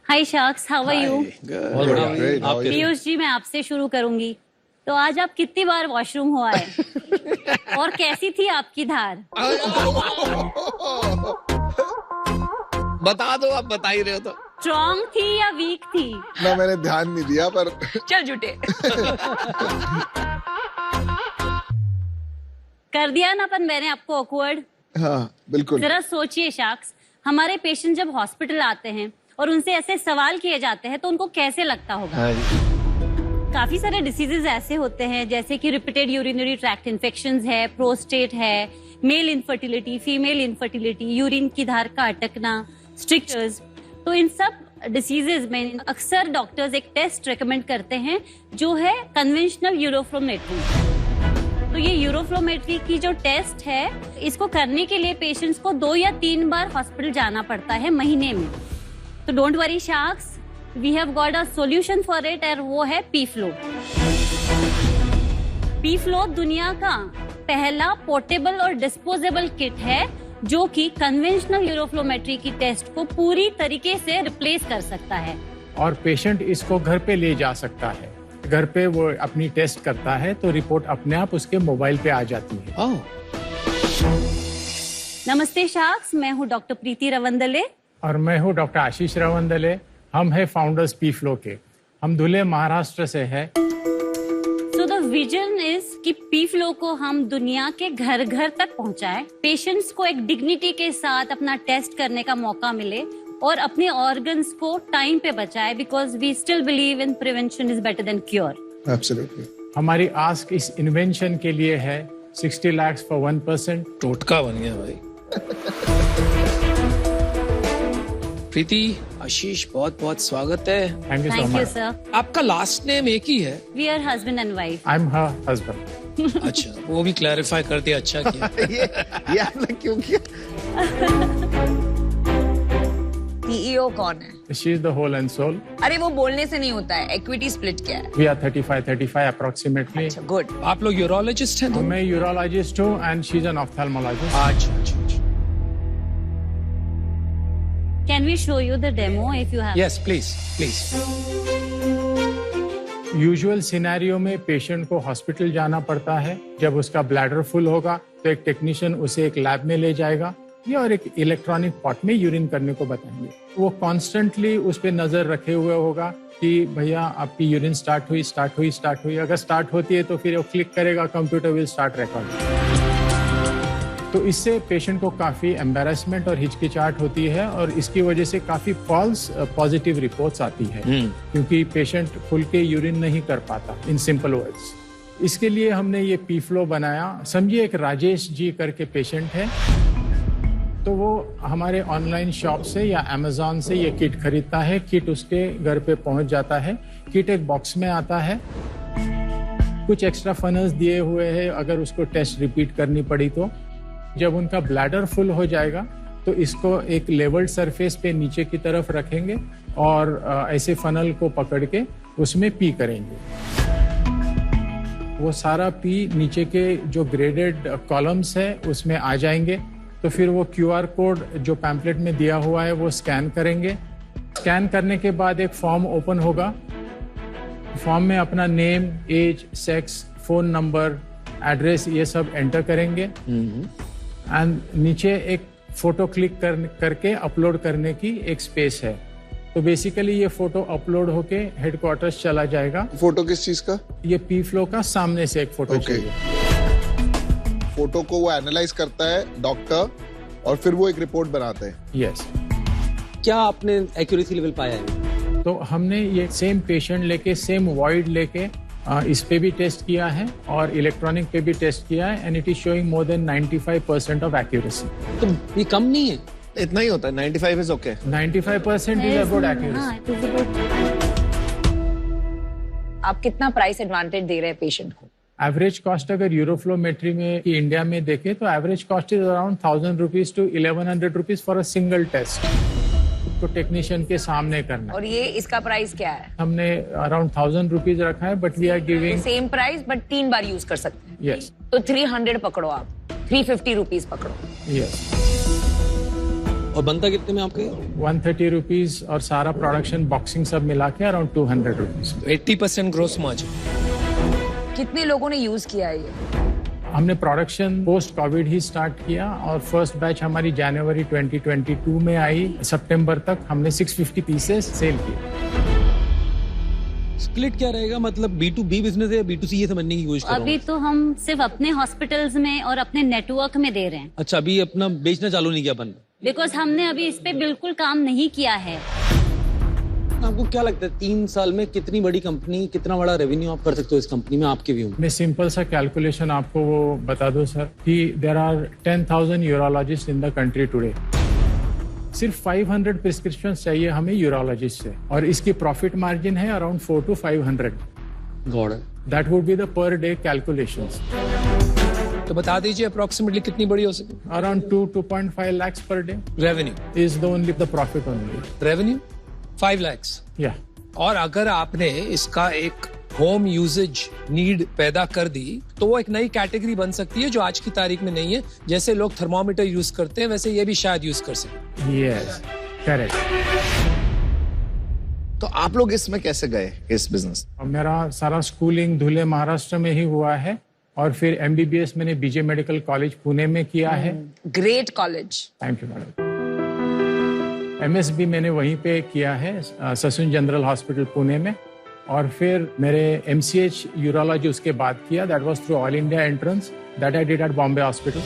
Hi sharks, how are you? Great. How are you? Piyush ji, मैं आपसे शुरू करूंगी। तो आज आप कितनी बार वॉशरूम हो आए और कैसी थी आपकी धार? बता दो, आप बता ही रहे हो तो। स्ट्रॉन्ग थी या वीक थी? ना मैंने ध्यान नहीं दिया पर चल झूठे। कर दिया ना अपन मैंने आपको ऑकवर्ड। हाँ बिल्कुल। जरा सोचिए शार्क्स, हमारे पेशेंट जब हॉस्पिटल आते हैं और उनसे ऐसे सवाल किए जाते हैं तो उनको कैसे लगता होगा? काफी सारे डिसीजेज ऐसे होते हैं जैसे कि रिपीटेड यूरिनरी ट्रैक्ट इन्फेक्शंस है, प्रोस्टेट है, male infertility, female infertility, urine की धार का अटकना, स्ट्रिक्चर्स। तो इन सब डिसीजेज में अक्सर डॉक्टर्स एक टेस्ट रेकमेंड करते हैं जो है कन्वेंशनल यूरोफ्लोमेट्री। तो ये यूरोफ्लोमेट्री की जो टेस्ट है, इसको करने के लिए पेशेंट्स को 2 या 3 बार हॉस्पिटल जाना पड़ता है महीने में। तो don't worry sharks, we have got a solution for it, और वो है पी-फ्लो। पी-फ्लो दुनिया का पहला पोर्टेबल और डिस्पोजेबल किट है जो कि कन्वेंशनल यूरोफ्लोमेट्री की टेस्ट को पूरी तरीके से रिप्लेस कर सकता है। और पेशेंट इसको घर पे ले जा सकता है। घर पे वो अपनी टेस्ट करता है तो रिपोर्ट अपने आप उसके मोबाइल पे आ जाती है। नमस्ते शार्क्स, मैं हूँ डॉक्टर प्रीति रवंदले और मैं हूँ डॉक्टर आशीष रवंदले। हम है फाउंडर्स पी-फ्लो के। हम धुले महाराष्ट्र से है। सो द विजन इज कि पी-फ्लो को हम दुनिया के घर घर तक पहुंचाएं, पेशेंट्स को एक डिग्निटी के साथ अपना टेस्ट करने का मौका मिले और अपने ऑर्गन्स को टाइम पे बचाए, because we still believe in prevention is better than cure. Absolutely. हमारी आस्क इस इन्वेंशन के लिए है 60 lakhs for 1%। टोटका बन गया भाई। प्रीति, आशीष, बहुत बहुत स्वागत है। Thank you so thank you much. Sir. आपका लास्ट नेम एक ही है? We are husband and wife. I am her husband. अच्छा, वो भी क्लैरिफाई कर दिया, अच्छा किया। ये आपने क्यों किया? सीईओ कौन है? She is the whole and soul. अरे वो बोलने से नहीं होता है, इक्विटी स्प्लिट क्या है? We are 35 approximately. अच्छा, गुड। आप लोग यूरोलॉजिस्ट हैं? मैं यूरोलॉजिस्ट हूँ and she is an ophthalmologist. अच्छा अच्छा। Can we show you the demo if you have? Yes please please. Usual scenario में पेशेंट को हॉस्पिटल जाना पड़ता है। जब उसका ब्लैडर फुल होगा तो एक टेक्नीशियन उसे एक लैब में ले जाएगा या और एक इलेक्ट्रॉनिक पॉट में यूरिन करने को बताएंगे। वो कॉन्स्टेंटली उस पर नजर रखे हुए होगा कि भैया आपकी यूरिन स्टार्ट हुई। अगर स्टार्ट होती है तो फिर वो क्लिक करेगा, कंप्यूटर विल स्टार्ट रिकॉर्डिंग। तो इससे पेशेंट को काफी एम्बैरेसमेंट और हिचकिचाहट होती है और इसकी वजह से काफी फॉल्स पॉजिटिव रिपोर्ट्स आती है, क्योंकि पेशेंट खुल के यूरिन नहीं कर पाता। इन सिंपल वर्ड्स, इसके लिए हमने ये पी-फ्लो बनाया। समझिए एक राजेश जी करके पेशेंट है, तो वो हमारे ऑनलाइन शॉप से या अमेजोन से ये किट खरीदता है। किट उसके घर पे पहुंच जाता है। किट एक बॉक्स में आता है, कुछ एक्स्ट्रा फनल्स दिए हुए हैं अगर उसको टेस्ट रिपीट करनी पड़ी तो। जब उनका ब्लैडर फुल हो जाएगा तो इसको एक लेवल्ड सरफेस पे नीचे की तरफ रखेंगे और ऐसे फनल को पकड़ के उसमें पी करेंगे। वो सारा पी नीचे के जो ग्रेडेड कॉलम्स है उसमें आ जाएंगे। तो फिर वो QR कोड जो पैम्पलेट में दिया हुआ है वो स्कैन करेंगे। स्कैन करने के बाद एक फॉर्म ओपन होगा। फॉर्म में अपना name, age, sex, phone number, address ये सब एंटर करेंगे एंड नीचे एक फोटो क्लिक करके अपलोड करने की एक स्पेस है। तो बेसिकली ये फोटो अपलोड होके हेडक्वार्टर्स चला जाएगा। फोटो किस चीज का? ये पी-फ्लो का सामने से एक फोटो चाहिए। फोटो को वो एनालाइज करता है डॉक्टर और फिर वो एक रिपोर्ट बनाते हैं। यस। क्या आपने एक्यूरेसी लेवल पाया है? तो हमने ये सेम पेशेंट लेके, सेम वॉइड लेके इस पे भी टेस्ट किया है और इलेक्ट्रॉनिक पे भी टेस्ट किया है and it is showing more than 95% of accuracy. तो ये कम नहीं है? इतना ही होता है, 95 is okay. 95% is a good accuracy. आप कितना प्राइस एडवांटेज दे रहे हैं पेशेंट को? एवरेज कॉस्ट अगर यूरोफ्लोमेट्री में कि इंडिया में देखें तो average cost is around 1000 rupees to 1100 rupees for a single test को टेक्नीशियन के सामने करना। और ये इसका प्राइस क्या है? हमने अराउंड 1000 रुपीज रखा है, but we are giving same price but 3 बार यूज कर सकते हैं। यस। तो 300 पकड़ो, आप 350 रुपीज पकड़ो। यस। और बनता कितने में आपके? 130 रुपीज और सारा प्रोडक्शन बॉक्सिंग सब मिला के अराउंड 200 रुपीज। 80% gross margin. कितने लोगों ने यूज किया है ये? हमने प्रोडक्शन पोस्ट कोविड ही स्टार्ट किया और फर्स्ट बैच हमारी जनवरी 2022 में आई। सितंबर तक हमने 650 पीसेस सेल किए। स्प्लिट क्या रहेगा, मतलब B2B बिजनेस है या B2C, ये समझने की कोशिश कर रहा अभी हूँ। तो हम सिर्फ अपने हॉस्पिटल्स में और अपने नेटवर्क में दे रहे हैं, अच्छा, अभी अपना बेचना चालू नहीं किया अपन? बिकॉज हमने अभी इस पे बिल्कुल काम नहीं किया है। आपको क्या लगता है 3 साल में कितनी बड़ी कंपनी, कितना बड़ा रेवेन्यू आप कर सकते हो इस कंपनी में, आपके व्यू में? मैं सिंपल सा कैलकुलेशन आपको वो बता दूं सर कि there are 10,000 urologist in the country today. सिर्फ 500 प्रिस्क्रिप्शन चाहिए हमें यूरोलॉजिस्ट से और इसकी प्रॉफिट मार्जिन है around 400 to 500। God. That would be the per day calculations. तो बता दीजिए अप्रोक्सीमेटली कितनी बड़ी हो सके? Around 2.5 lakhs per day revenue is the only the profit only। Revenue 5 lakhs। Yeah। और अगर आपने इसका एक होम यूजेज नीड पैदा कर दी तो वो एक नई कैटेगरी बन सकती है जो आज की तारीख में नहीं है। जैसे लोग थर्मोमीटर यूज करते हैं वैसे ये भी शायद यूज कर सके। Yes, correct। तो आप लोग इसमें कैसे गए इस बिजनेस? मेरा सारा स्कूलिंग धुले महाराष्ट्र में ही हुआ है और फिर MBBS मैंने BJ मेडिकल कॉलेज पुणे में किया है। Great college. Thank you madam. MSB मैंने वहीं पे किया है ससून जनरल हॉस्पिटल पुणे में और फिर मेरे MCH यूरोलॉजी उसके बाद किया। That was through all India entrance that I did at Bombay hospital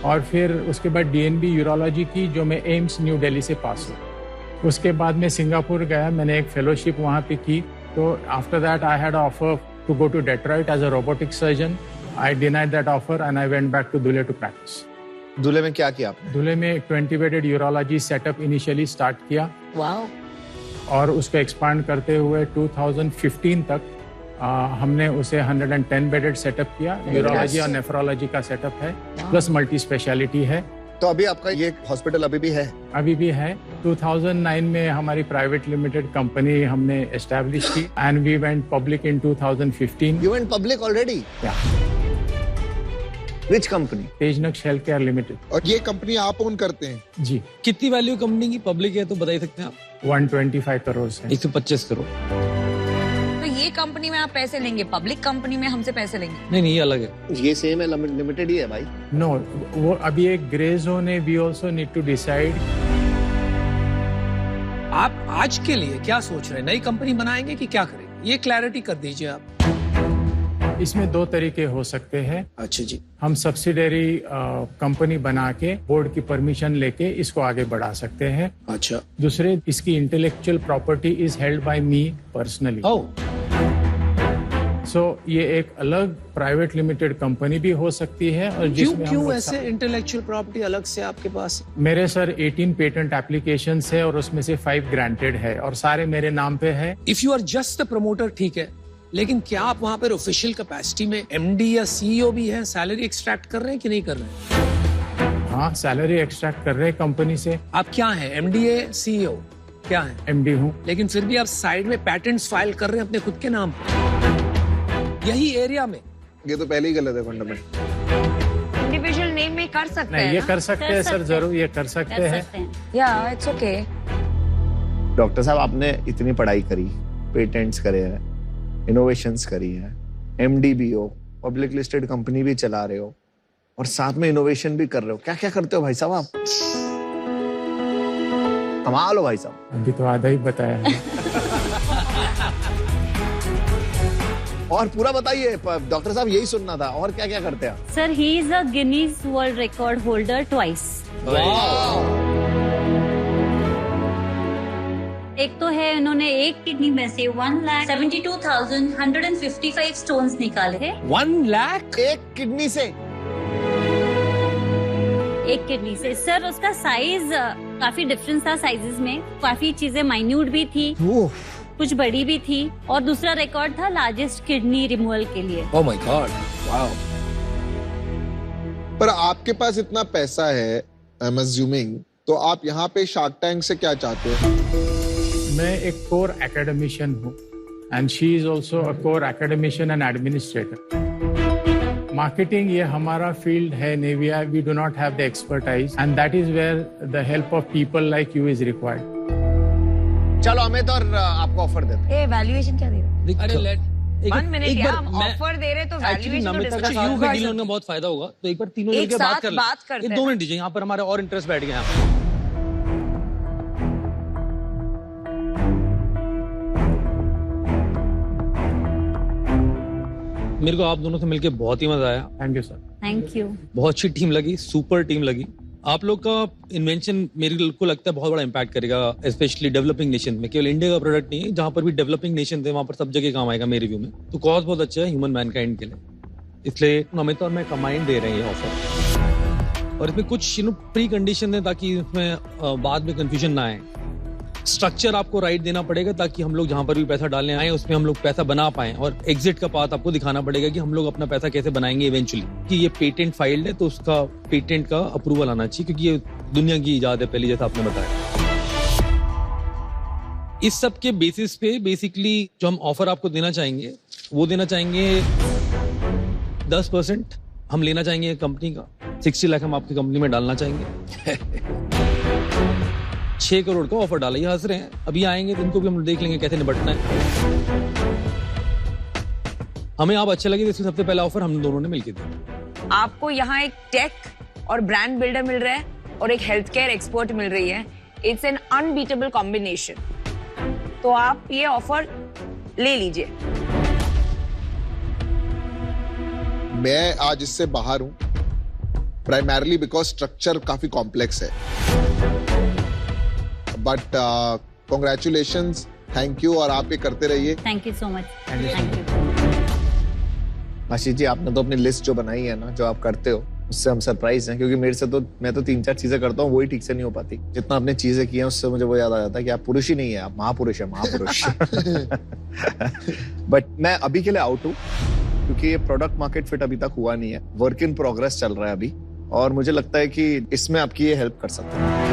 और फिर उसके बाद DNB यूरोलॉजी की जो मैं एम्स न्यू दिल्ली से पास हुआ। उसके बाद मैं सिंगापुर गया, मैंने एक फेलोशिप वहाँ पे की। तो after that I had offer to go to Detroit as a robotic surgeon. I denied that offer and I went back to Dhule to practice. Dhule में क्या किया आपने? दुले में 20 bedded urology setup initially start किया वाओ। और उसको एक्सपांड करते हुए 2015 तक हमने उसे 110 बेडेड सेटअप किया। यूरोलॉजी और नेफ्रोलॉजी का सेटअप है प्लस मल्टी स्पेशलिटी है। तो अभी आपका ये हॉस्पिटल अभी भी है? अभी भी है। 2009 में हमारी प्राइवेट लिमिटेड कंपनी हमने एस्टैब्लिश की and we went public in 2015। You went public already? Which company? Tejnaksh health care limited. और ये कंपनी आप ओन करते हैं? जी। कितनी वैल्यू कंपनी की, पब्लिक है तो बता ही सकते हैं आप? 125 करोड़ है। 125 करोड़। तो ये कंपनी में आप पैसे लेंगे, पब्लिक कंपनी में हमसे पैसे लेंगे? नहीं, ये अलग है। ये सेम है, लिमिटेड ही है भाई। नो, वो अभी एक ग्रे जोन है। We also need to decide. आप आज के लिए क्या सोच रहे हैं? नई कंपनी बनाएंगे कि क्या करेंगे? ये क्लैरिटी कर दीजिए आप। इसमें 2 तरीके हो सकते हैं। अच्छा जी। हम सब्सिडरी कंपनी बना के बोर्ड की परमिशन लेके इसको आगे बढ़ा सकते हैं। अच्छा। दूसरे, इसकी intellectual property is held by me personally. Oh. So ये एक अलग प्राइवेट लिमिटेड कंपनी भी हो सकती है। और जिसमें हम क्यों लोग ऐसे इंटेलेक्चुअल प्रॉपर्टी अलग से आपके पास? मेरे सर 18 पेटेंट एप्लीकेशंस है और उसमें से 5 ग्रांटेड है और सारे मेरे नाम पे है। If you are just the promoter ठीक है, लेकिन क्या आप वहां पर ऑफिशियल कैपेसिटी में MD या CEO भी है? सैलरी एक्सट्रैक्ट कर रहे हैं कि नहीं कर रहे हैं? हाँ, सैलरी एक्सट्रैक्ट कर रहे हैं कंपनी से। आप क्या हैं? MDA CEO क्या है? MD हूँ। लेकिन फिर भी आप साइड में पैटेंट्स फाइल कर रहे हैं अपने खुद के नाम पर, यही एरिया में। ये तो पहले ही गलत है फंडामेंटल। इंडिविजुअल नेम में कर सकते हैं नहीं, ये ना? कर सकते हैं सर, जरूर ये कर सकते हैं। या इट्स ओके। डॉक्टर साहब, आपने इतनी पढ़ाई करी, पेटेंट्स करे हैं, इनोवेशंस करी है, MD भी हो, पब्लिक लिस्टेड कंपनी भी चला रहे हो और साथ में इनोवेशन भी कर रहे हो। क्या क्या करते हो भाई साहब आप? कमाल हो भाई साहब। अभी तो आधा ही बताया है। और पूरा बताइए डॉक्टर साहब, यही सुनना था। और क्या क्या करते हैं आप? Sir, he is a Guinness world record holder twice. एक तो है, इन्होंने एक किडनी में से 1,72,155 स्टोन्स निकाले थे। 1 लाख एक किडनी से? एक किडनी से सर। उसका साइज काफी डिफरेंस था साइजेस में। काफी चीजें माइन्यूट भी थी, कुछ बड़ी भी थी। और दूसरा रिकॉर्ड था लार्जेस्ट किडनी रिमूवल के लिए। Oh my God, wow. पर आपके पास इतना पैसा है, आई एम अज्यूमिंग, तो आप यहाँ पे शार्क टैंक से क्या चाहते हो? मैं एक कोर एकेडमिशियन हूँ and she is also a core academician and administrator. Marketing ये हमारा फील्ड है नहीं, we do not have the expertise and that is where the help of people like you is required. चलो अमित और आपको offer देते हैं। ए वैल्यूएशन क्या दे रहे हो? अरे लेट वन मिनट यार, हम ऑफर दे रहे तो एक्चुअली वैल्यूएशन नमिता का साथ में डील होने में बहुत फायदा होगा, तो एक बार तीनों एक मिलकर साथ बात बात कर करते ले। हैं। 2 मिनट दीजिए, यहाँ पर हमारे और इंटरेस्ट बैठ गए यहाँ पर। मेरे को आप दोनों से मिलकर बहुत ही मजा आया, thank you sir. Thank you. बहुत अच्छी टीम लगी, सुपर टीम लगी। आप लोग का इन्वेंशन मेरे को लगता है बहुत बड़ा इम्पैक्ट करेगा, स्पेशली डेवलपिंग नेशन में। केवल इंडिया का प्रोडक्ट नहीं है, जहां पर भी डेवलपिंग नेशन थे वहां पर सब जगह काम आएगा मेरे व्यू में। तो कॉज बहुत अच्छा है ह्यूमन मैनकाइंड के लिए, इसलिए अमित और मैं कमांड दे रहे हैं ये ऑफर। और इसमें कुछ प्री कंडीशन है ताकि इसमें बाद में कंफ्यूजन ना आए। स्ट्रक्चर आपको राइट देना पड़ेगा ताकि हम लोग जहां पर भी पैसा डालने आए उसमें हम लोग पैसा बना पाए, और एग्जिट का पाथ आपको दिखाना पड़ेगा कि हम लोग अपना पैसा कैसे बनाएंगे इवेंचुअली। कि ये पेटेंट फाइल्ड है तो उसका पेटेंट का अप्रूवल आना चाहिए, क्योंकि ये दुनिया की इजाद है पहले, जैसा आपने बताया। इस सब के बेसिस पे बेसिकली जो हम ऑफर आपको देना चाहेंगे वो देना चाहेंगे 10% हम लेना चाहेंगे कंपनी का। 60 लाख हम आपकी कंपनी में डालना चाहेंगे। 6 करोड़ का ऑफर डाला, ये हंस रहे हैं, अभी आएंगे तो इनको भी हम देख लेंगे कैसे निपटना है। हमें आप अच्छा लगे तो इसलिए सबसे पहला ऑफर हम दोनों ने मिलकर दिया। आपको यहाँ एक टेक और ब्रांड बिल्डर मिल रहा है और एक हेल्थ केयर एक्सपर्ट मिल रही है। It's an unbeatable combination. तो आप ये ऑफर ले लीजिए। मैं आज इससे बाहर हूं प्राइमरली बिकॉज स्ट्रक्चर काफी कॉम्प्लेक्स है, बट कॉन्ग्रेचुलेशंस, थैंक यू, और आप ये करते रहिए। Thank you so much. Thank you so thank you. Ashish ji, आपने तो अपनी लिस्ट जो बनाई है ना, जो आप करते हो, उससे हम सरप्राइज हैं, क्योंकि मेरे से तो मैं तो 3-4 चीजें करता हूँ, वही ठीक से नहीं हो पाती। जितना आपने चीजें की हैं उससे मुझे वो याद आ जाता है कि आप पुरुष ही नहीं है, आप महापुरुष है, महापुरुष। बट मैं अभी के लिए आउट हूँ, क्योंकि ये प्रोडक्ट मार्केट फिट अभी तक हुआ नहीं है, वर्क इन प्रोग्रेस चल रहा है अभी, और मुझे लगता है कि इसमें आपकी ये हेल्प कर सकते हैं।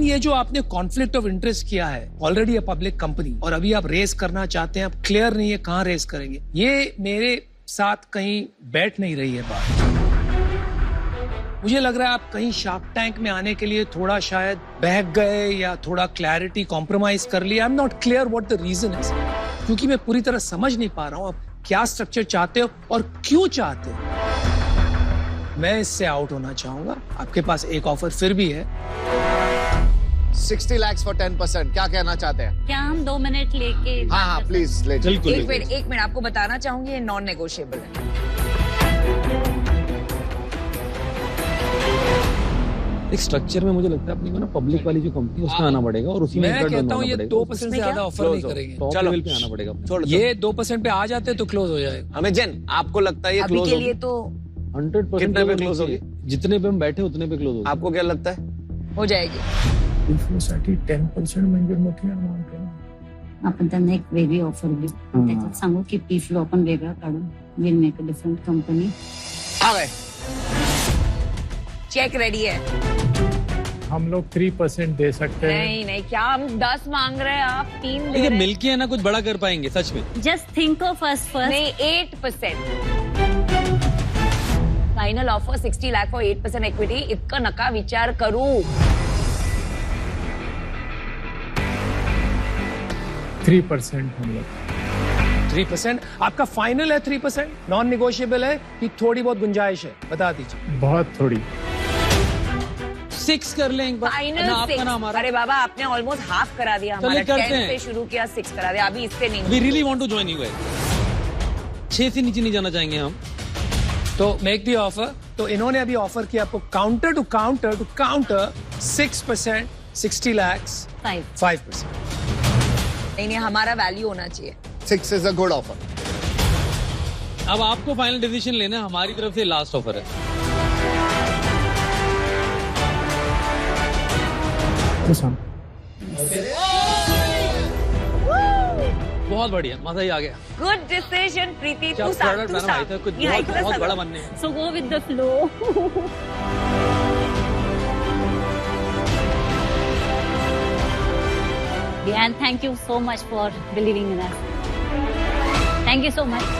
ये जो आपने कॉन्फ्लिक्ट ऑफ इंटरेस्ट किया है, ऑलरेडी पब्लिक कंपनी, और अभी आप रेस करना चाहते हैं, आप क्लियर नहीं है कहाँ रेस करेंगे, ये मेरे साथ कहीं बैठ नहीं रही है बात। मुझे लग रहा है आप कहीं शार्क टैंक में आने के लिए थोड़ा शायद बहक गए या थोड़ा क्लैरिटी कॉम्प्रोमाइज कर लिया। I am not clear what the reason is, क्योंकि मैं पूरी तरह समझ नहीं पा रहा हूँ आप क्या स्ट्रक्चर चाहते हो और क्यों चाहते हो। मैं इससे आउट होना चाहूंगा। आपके पास एक ऑफर फिर भी है, 60 lakhs for 10%, क्या कहना चाहते हैं? क्या हम 2 मिनट लेके? हाँ, प्लीज ले बिल्कुल। एक मिनट आपको बताना चाहूंगी, ये नॉन नेगोशिएबल है। एक स्ट्रक्चर में मुझे लगता है अपनी को ना पब्लिक वाली जो कंपनी है उसमें आना पड़ेगा, और उसी में मैं इंटरनेट कहता हूँ ये बनवाना पड़ेगा। 2% से ज्यादा ऑफर नहीं करेंगे। टॉप लेवल पे आना पड़ेगा अपने। ये 2% पे आ जाते तो क्लोज हो जाएगा। हमें जैन, आपको लगता है ये अभी क्लोज के होगी? लिए तो 100% कितने पे होनी close होगी? चाहिए। जितने पे हम बैठे उतने पे क्लोज होगी। आपको क्या लगता है? हो जाएगी। साठी 10% म्हणजे मोठी अमाऊंट आहे। आपण त्यांना एक वेगळी ऑफर देऊ, त्याच्यात सांगू की पी फ्लो आपण वेगळा काढू, will make a different company. आ गए। चेक रेडी है। हम लोग 3% दे सकते हैं। नहीं नहीं, क्या हम 10 मांग रहे हैं, आप 3 दे देखिए रहे हैं। मिलके है ना कुछ बड़ा कर पाएंगे सच में। Just think of us first. नहीं, 8%। Final offer 60 lakh for 8% equity. इतका नका विचार करू। 3% हम लोग। 3% आपका फाइनल है? 3% नॉन निगोशिएबल है कि थोड़ी बहुत गुंजाइश है? बता दीजिए। बहुत थोड़ी। 6 कर लें एक बार। फाइनल ना आपका ना हमारा। अरे बाबा, आपने ऑलमोस्ट हाफ करा दिया। हमारा चलिए करते 10 हैं। से शुरू किया, 6 करा दिया। अभी इससे नहीं। We really want to join you guys। 6 से नीचे नहीं जाना चाहेंगे हम। तो मेक दी ऑफर। तो इन्होंने अभी ऑफर किया आपको काउंटर टू काउंटर 6%, 60 lakhs 5%। नहीं नहीं, हमारा वैल्यू होना चाहिए। 6 is a good offer। अब आपको फाइनल डिसीजन लेना है, हमारी तरफ से लास्ट ऑफर है। बहुत बढ़िया, मजा ही आ गया। गुड डिसीजन प्रीति। क्या तू सांग, product तू बनाना भाई, सांग। तो कुछ ये ऐकलं बहुत बड़ा सगळं। बनने हैं। So go with the flow. And thank you so much for believing in us. Thank you so much.